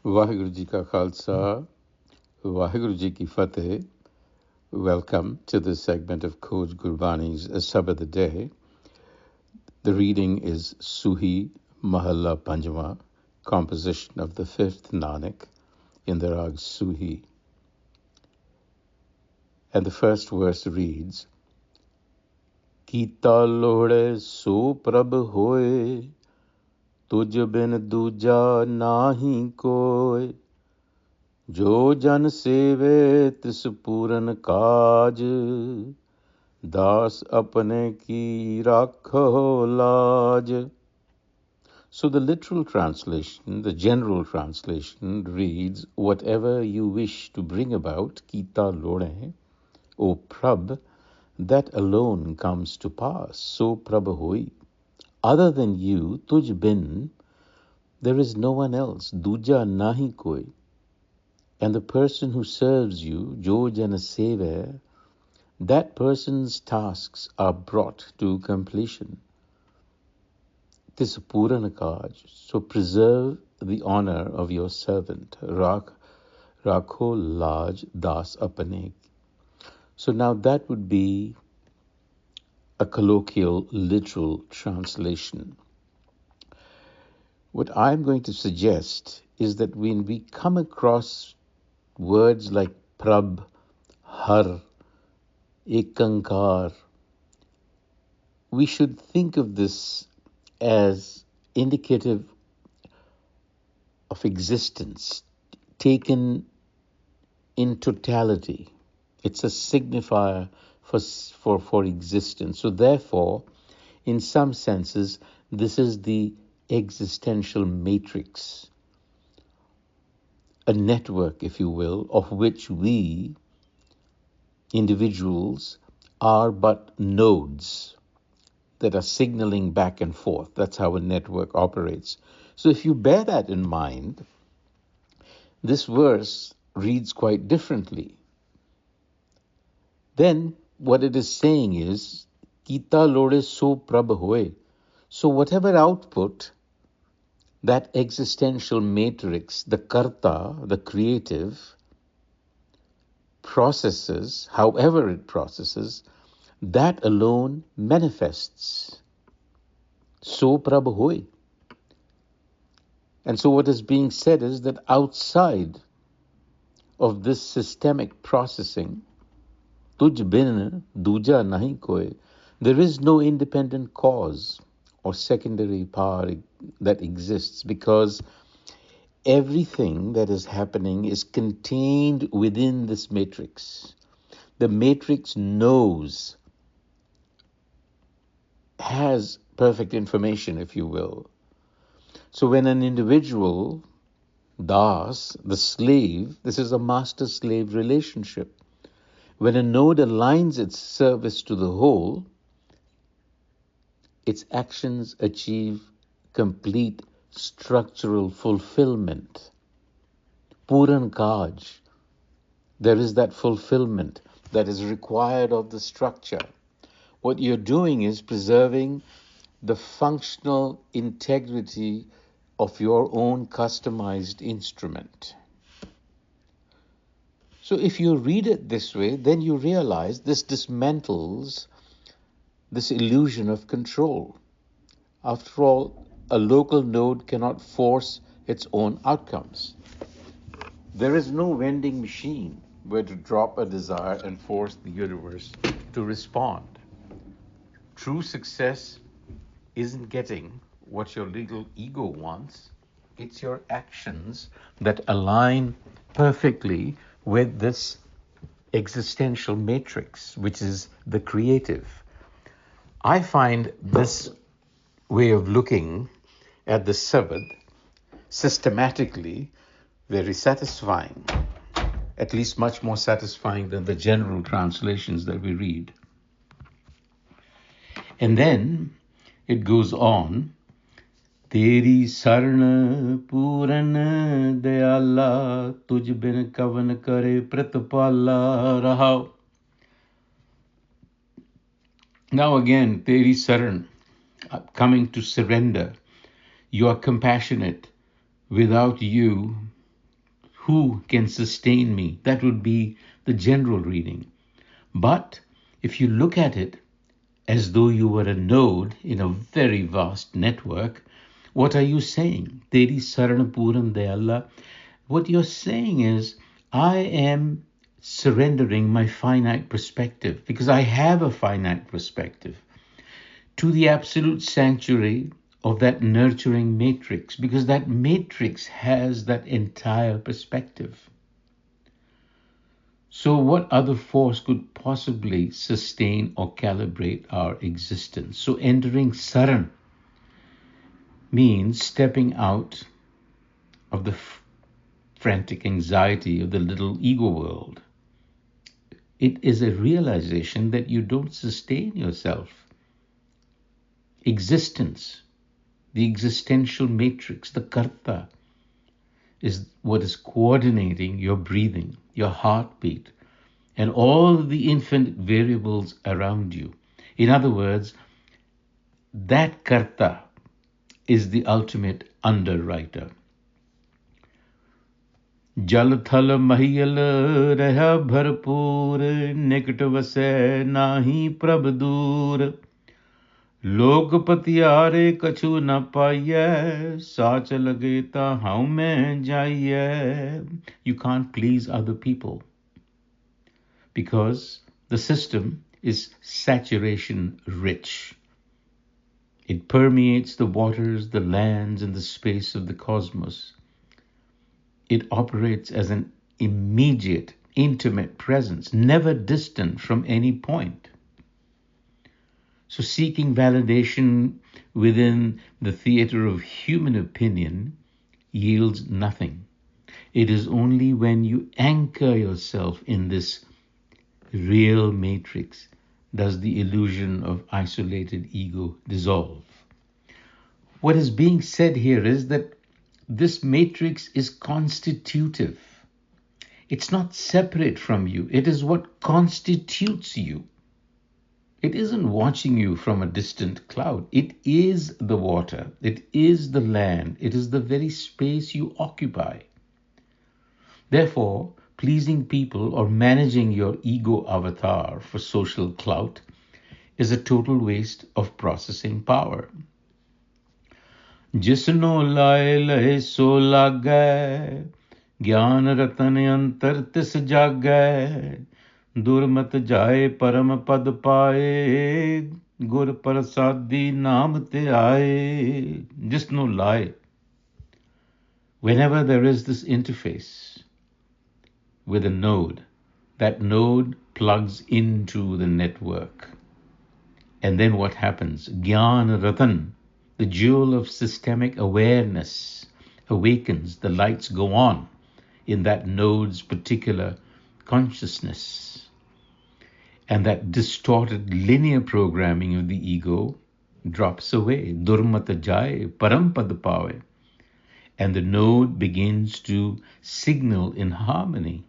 Vaheguru Ji Ka Khalsa, Vaheguru Ji Ki Fateh. Welcome to this segment of Coach Gurbani's a-sabad-a-day. The reading is Suhi Mahalla Panjama, composition of the fifth Nanak in the Rag Suhi. And the first verse reads, Kita Lorah so Prabh Hoi, तुझ बिन दूजा नाही कोय, जो जन सेवे तिस पूरन काज, दास अपने की राखो लाज. So the literal translation, the general translation reads, whatever you wish to bring about, Kita Lorah, O Prabh, that alone comes to pass. So Prabh Hoi. Other than you, tuj bin, there is no one else. Duja nahi koi. And the person who serves you, jo jana seva, that person's tasks are brought to completion. Tis purana kaj. So preserve the honor of your servant. Rakho laj das apane. So now that would be a colloquial, literal translation. What I'm going to suggest is that when we come across words like Prabh, Har, Ekankar, we should think of this as indicative of existence, taken in totality. It's a signifier for existence. So therefore, in some senses, this is the existential matrix, a network, if you will, of which we, individuals, are but nodes that are signaling back and forth. That's how a network operates. So if you bear that in mind, this verse reads quite differently. Then what it is saying is, Kita Lorah so Prabh Hoi. So whatever output that existential matrix, the karta, the creative, processes, however it processes, that alone manifests. So Prabh Hoi. And so what is being said is that outside of this systemic processing, tuj bin duja nahi koi, there is no independent cause or secondary power that exists, because everything that is happening is contained within this matrix. The matrix knows, has perfect information, if you will. So when an individual, das, the slave, this is a master-slave relationship. When a node aligns its service to the whole, its actions achieve complete structural fulfillment. Puran Kaj. There is that fulfillment that is required of the structure. What you're doing is preserving the functional integrity of your own customized instrument. So if you read it this way, then you realize this dismantles this illusion of control. After all, a local node cannot force its own outcomes. There is no vending machine where to drop a desire and force the universe to respond. True success isn't getting what your little ego wants. It's your actions that align perfectly with this existential matrix, which is the creative. I find this way of looking at the Sabad systematically very satisfying, at least much more satisfying than the general translations that we read. And then it goes on, Teri sarna puran dayala, tuj bin kavan kare pratpala rahao. Now again, Teri saran, coming to surrender. You are compassionate. Without you, who can sustain me? That would be the general reading. But if you look at it as though you were a node in a very vast network, what are you saying? Teri Saranapuram Dayalla. What you're saying is, I am surrendering my finite perspective, because I have a finite perspective, to the absolute sanctuary of that nurturing matrix, because that matrix has that entire perspective. So what other force could possibly sustain or calibrate our existence? So entering saran means stepping out of the frantic anxiety of the little ego world. It is a realization that you don't sustain yourself. Existence, the existential matrix, the karta, is what is coordinating your breathing, your heartbeat, and all the infinite variables around you. In other words, that karta is the ultimate underwriter. Jal thal mahiyal reha bharpoor, nikat vase nahi prabh dur. Log patiare kachu na paiye, saach lage ta hau mein jaiye. You can't please other people, because the system is saturation rich. It permeates the waters, the lands, and the space of the cosmos. It operates as an immediate, intimate presence, never distant from any point. So seeking validation within the theater of human opinion yields nothing. It is only when you anchor yourself in this real matrix does the illusion of isolated ego dissolve. What is being said here is that this matrix is constitutive. It's not separate from you. It is what constitutes you. It isn't watching you from a distant cloud. It is the water. It is the land. It is the very space you occupy. Therefore, pleasing people or managing your ego avatar for social clout is a total waste of processing power. Jisno laye lahe so lagay, Gyan ratan antar tis jagay, Durmat jaye param pad paye, Gur prasadi naam te aaye. Jisno laye. Whenever there is this interface with a node, that node plugs into the network. And then what happens? Gyan Ratan, the jewel of systemic awareness, awakens. The lights go on in that node's particular consciousness. And that distorted linear programming of the ego drops away. Durmata jai, parampad pawe. And the node begins to signal in harmony.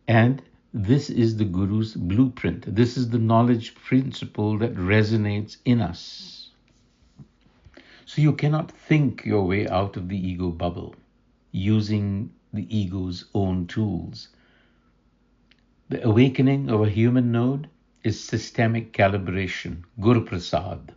And this is the Guru's blueprint. This is the knowledge principle that resonates in us. So you cannot think your way out of the ego bubble using the ego's own tools. The awakening of a human node is systemic calibration, Guru Prasad.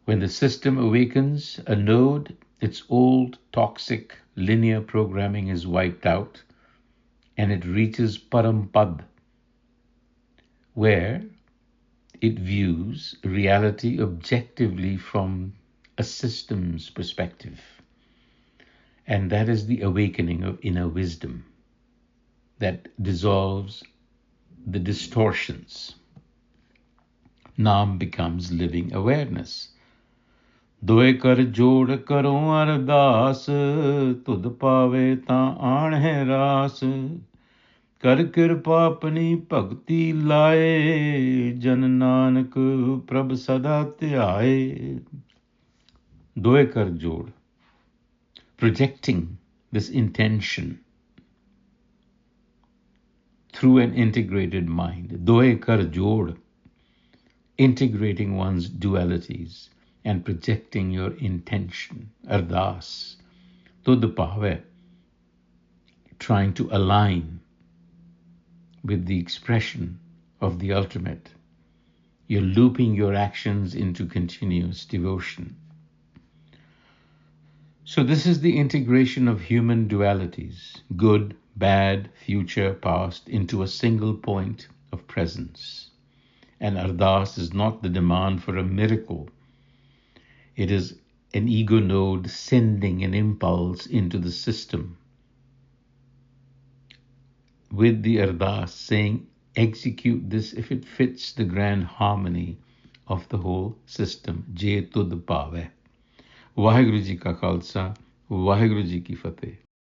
When the system awakens a node, its old toxic linear programming is wiped out, and it reaches Parampad, where it views reality objectively from a system's perspective. And that is the awakening of inner wisdom that dissolves the distortions. Naam becomes living awareness. Doe kar jod karo ardas, tud pave ta aan hai ras. Kar kirpa apni bhakti laye, jan nanak prabh sada dhyaye. Doe kar jod, projecting this intention through an integrated mind. Doe kar jod, integrating one's dualities and projecting your intention, ardas, tud pave, trying to align with the expression of the ultimate. You're looping your actions into continuous devotion. So this is the integration of human dualities, good, bad, future, past, into a single point of presence. And ardas is not the demand for a miracle. It is an ego node sending an impulse into the system with the ardas saying, execute this if it fits the grand harmony of the whole system. Je tud pave. Vaheguru Ji ka Khalsa, Vaheguru Ji ki Fateh.